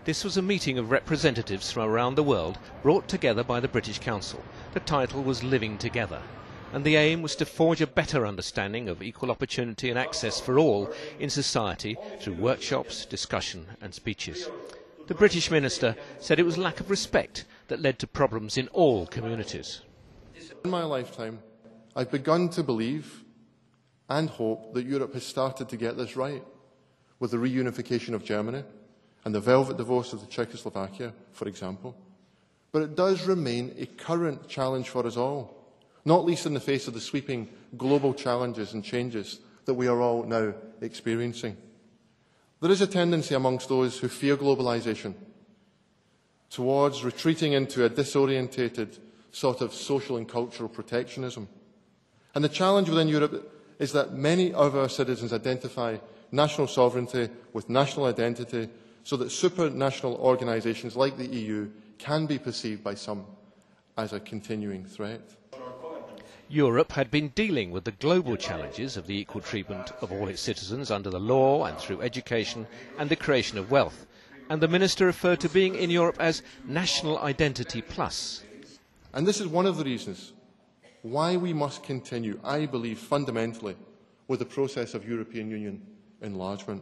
This was a meeting of representatives from around the world brought together by the British Council. The title was Living Together, and the aim was to forge a better understanding of equal opportunity and access for all in society through workshops, discussion and speeches. The British minister said it was lack of respect that led to problems in all communities. In my lifetime, I've begun to believe and hope that Europe has started to get this right, with the reunification of Germany and the velvet divorce of the Czechoslovakia, for example. But it does remain a current challenge for us all, not least in the face of the sweeping global challenges and changes that we are all now experiencing. There is a tendency amongst those who fear globalisation towards retreating into a disorientated sort of social and cultural protectionism. And the challenge within Europe is that many of our citizens identify national sovereignty with national identity, so that supranational organisations like the EU can be perceived by some as a continuing threat. Europe had been dealing with the global challenges of the equal treatment of all its citizens under the law and through education and the creation of wealth. And the Minister referred to being in Europe as National Identity Plus. And this is one of the reasons why we must continue, I believe, fundamentally, with the process of European Union enlargement.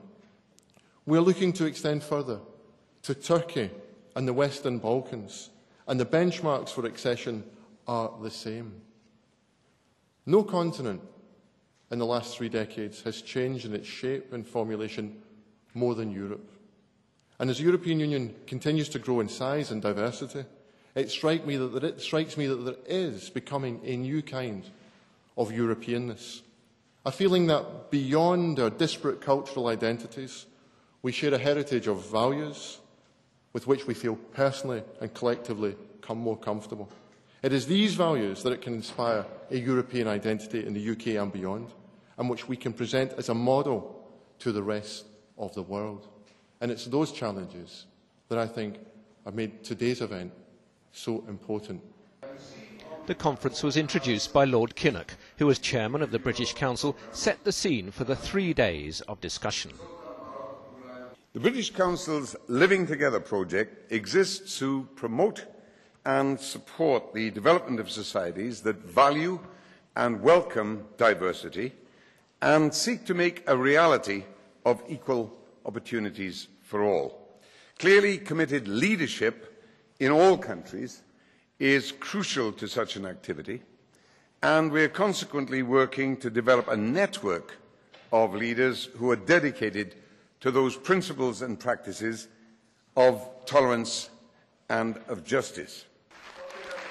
We are looking to extend further to Turkey and the Western Balkans, and the benchmarks for accession are the same. No continent in the last 3 decades has changed in its shape and formulation more than Europe. And as the European Union continues to grow in size and diversity, it strikes me that there is becoming a new kind of Europeanness, a feeling that beyond our disparate cultural identities, we share a heritage of values with which we feel personally and collectively more comfortable. It is these values that can inspire a European identity in the UK and beyond, and which we can present as a model to the rest of the world. And it's those challenges that I think have made today's event so important. The conference was introduced by Lord Kinnock, who as chairman of the British Council set the scene for the 3 days of discussion. The British Council's Living Together project exists to promote and support the development of societies that value and welcome diversity and seek to make a reality of equal opportunities for all. Clearly committed leadership in all countries is crucial to such an activity, and we are consequently working to develop a network of leaders who are dedicated to those principles and practices of tolerance and of justice.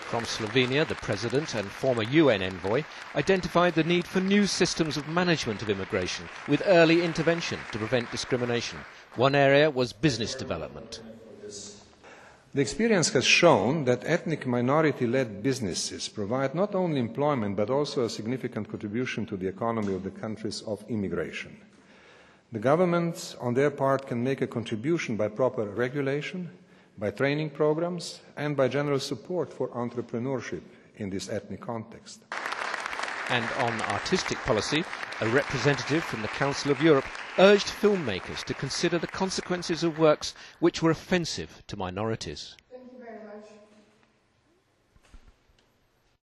From Slovenia, the President and former UN envoy identified the need for new systems of management of immigration with early intervention to prevent discrimination. One area was business development. The experience has shown that ethnic minority-led businesses provide not only employment but also a significant contribution to the economy of the countries of immigration. The governments, on their part, can make a contribution by proper regulation, by training programs, and by general support for entrepreneurship in this ethnic context. And on artistic policy, a representative from the Council of Europe urged filmmakers to consider the consequences of works which were offensive to minorities.